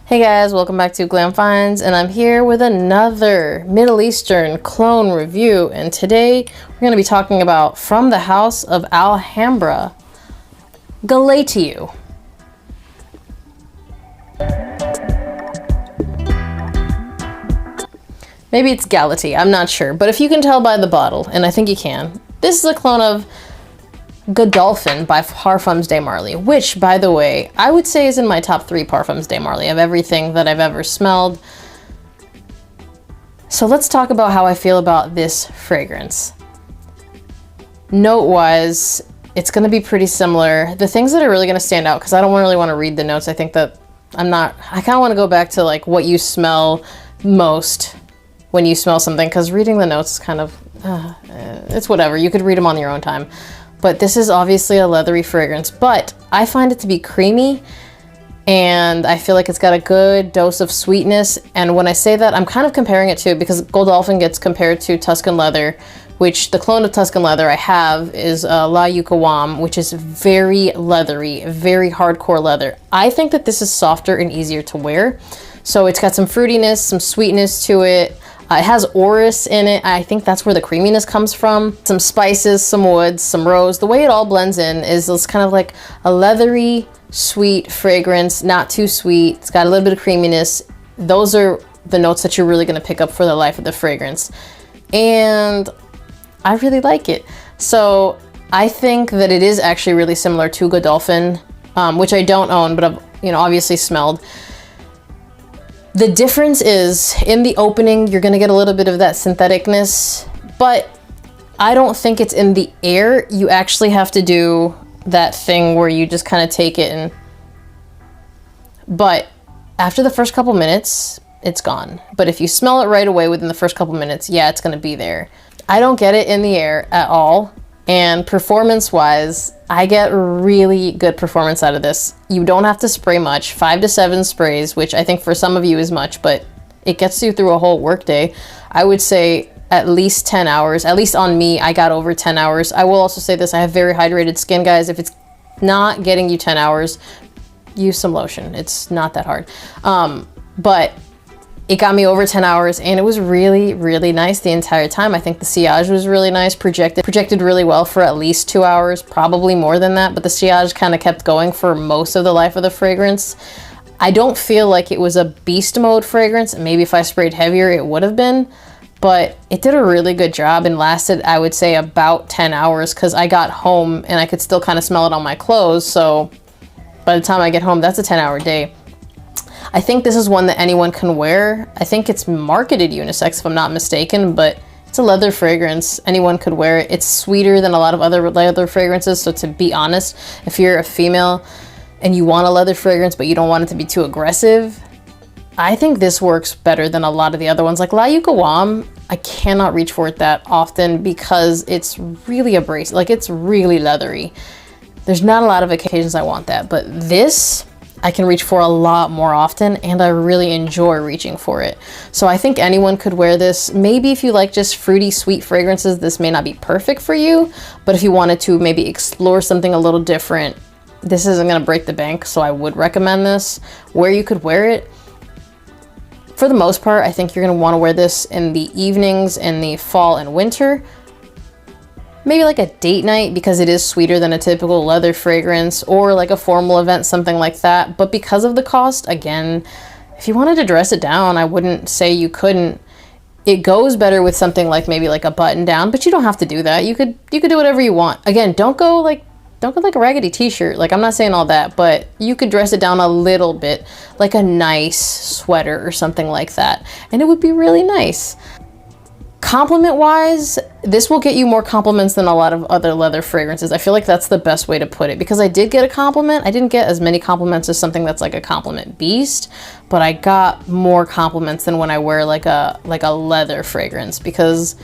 Hey guys, welcome back to Glam Finds, and I'm here with another Middle Eastern cologne review, and today we're going to be talking about From the House of Alhambra Galatea. Maybe it's Galatea, I'm not sure, but if you can tell by the bottle, and I think you can, this is a clone of Godolphin by Parfums de Marly, which, by the way, I would say is in my top 3 Parfums de Marly of everything that I've ever smelled. So let's talk about how I feel about this fragrance. Note-wise, it's going to be pretty similar. The things that are really going to stand out, because I don't really want to read the notes, I think that I kind of want to go back to like what you smell most when you smell something, because reading the notes is kind of, it's whatever. You could read them on your own time. But this is obviously a leathery fragrance, but I find it to be creamy, and I feel like it's got a good dose of sweetness. And when I say that, I'm kind of comparing it to, because Godolphin gets compared to Tuscan leather, which the clone of Tuscan leather I have is La Yucawam, which is very leathery, very hardcore leather. I think that this is softer and easier to wear. So it's got some fruitiness, some sweetness to it. It has orris in it. I think that's where the creaminess comes from. Some spices, some woods, some rose. The way it all blends in is this kind of like a leathery, sweet fragrance, not too sweet. It's got a little bit of creaminess. Those are the notes that you're really going to pick up for the life of the fragrance. And I really like it. So I think that it is actually really similar to Godolphin, which I don't own, but I've obviously smelled. The difference is in the opening, you're gonna get a little bit of that syntheticness, but I don't think it's in the air. You actually have to do that thing where you just kind of take it but after the first couple minutes, it's gone. But if you smell it right away within the first couple minutes, yeah, it's gonna be there. I don't get it in the air at all. And performance-wise, I get really good performance out of this. You don't have to spray much, 5 to 7 sprays, which I think for some of you is much, but it gets you through a whole workday. I would say at least 10 hours. At least on me, I got over 10 hours. I will also say this, I have very hydrated skin, guys. If it's not getting you 10 hours, use some lotion. It's not that hard. But it got me over 10 hours, and it was really, really nice the entire time. I think the sillage was really nice, projected really well for at least 2 hours, probably more than that, but the sillage kind of kept going for most of the life of the fragrance. I don't feel like it was a beast mode fragrance. Maybe if I sprayed heavier, it would have been, but it did a really good job and lasted, I would say, about 10 hours, because I got home and I could still kind of smell it on my clothes. So by the time I get home, that's a 10-hour day. I think this is one that anyone can wear. I think it's marketed unisex if I'm not mistaken, but it's a leather fragrance. Anyone could wear it. It's sweeter than a lot of other leather fragrances. So to be honest, if you're a female and you want a leather fragrance, but you don't want it to be too aggressive, I think this works better than a lot of the other ones. Like La Yucawam, I cannot reach for it that often because it's really abrasive. Like, it's really leathery. There's not a lot of occasions I want that, but this I can reach for a lot more often, and I really enjoy reaching for it. So I think anyone could wear this. Maybe if you like just fruity, sweet fragrances, this may not be perfect for you, but if you wanted to maybe explore something a little different, this isn't gonna break the bank, so I would recommend this. Where you could wear it, for the most part, I think you're gonna wanna wear this in the evenings in the fall and winter. Maybe like a date night, because it is sweeter than a typical leather fragrance, or like a formal event, something like that. But because of the cost, again, if you wanted to dress it down, I wouldn't say you couldn't. It goes better with something like maybe like a button down, but you don't have to do that. You could do whatever you want. Again, don't go like a raggedy t-shirt. Like, I'm not saying all that, but you could dress it down a little bit, like a nice sweater or something like that, and it would be really nice. Compliment wise, this will get you more compliments than a lot of other leather fragrances. I feel like that's the best way to put it, because I did get a compliment. I didn't get as many compliments as something that's like a compliment beast, but I got more compliments than when I wear like a leather fragrance, because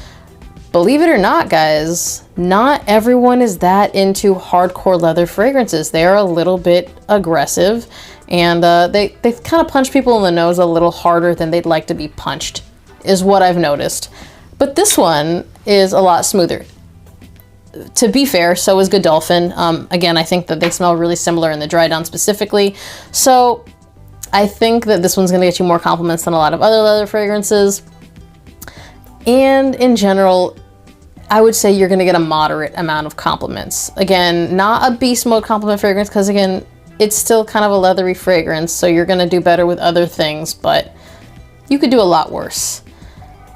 believe it or not, guys, not everyone is that into hardcore leather fragrances. They are a little bit aggressive, and they kind of punch people in the nose a little harder than they'd like to be punched, is what I've noticed. But this one is a lot smoother. To be fair, so is Godolphin. Again, I think that they smell really similar in the dry down specifically. So I think that this one's gonna get you more compliments than a lot of other leather fragrances. And in general, I would say you're gonna get a moderate amount of compliments. Again, not a beast mode compliment fragrance, because again, it's still kind of a leathery fragrance, so you're gonna do better with other things, but you could do a lot worse.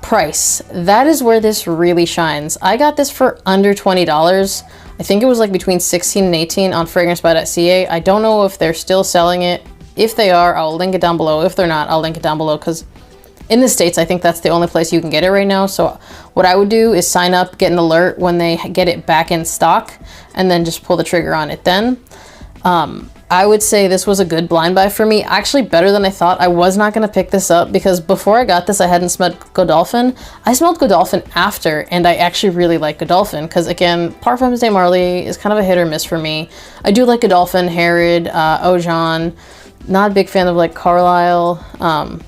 Price, that is where this really shines. I got this for under $20. I think it was like between 16 and 18 on fragrancebuy.ca. I don't know if they're still selling it. If they are, I'll link it down below. If they're not, I'll link it down below, because in the States, I think that's the only place you can get it right now. So what I would do is sign up, get an alert when they get it back in stock, and then just pull the trigger on it then. I would say this was a good blind buy for me. Actually better than I thought. I was not gonna pick this up because before I got this, I hadn't smelled Godolphin. I smelled Godolphin after, and I actually really like Godolphin because again, Parfums de Marly is kind of a hit or miss for me. I do like Godolphin, Harrod, Ojon. Not a big fan of like Carlisle.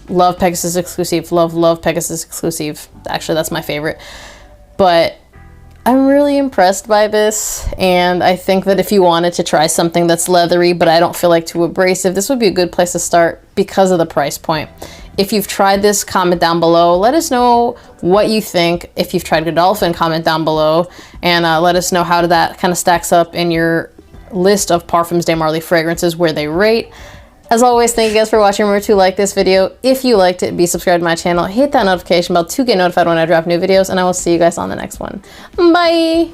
Love Pegasus Exclusive. Love Pegasus Exclusive. Actually, that's my favorite. But I'm really impressed by this, and I think that if you wanted to try something that's leathery but I don't feel like too abrasive, this would be a good place to start because of the price point. If you've tried this, comment down below. Let us know what you think. If you've tried Godolphin, comment down below, and let us know how that kind of stacks up in your list of Parfums de Marly fragrances, where they rate. As always, thank you guys for watching. Remember to like this video. If you liked it, be subscribed to my channel. Hit that notification bell to get notified when I drop new videos, and I will see you guys on the next one. Bye!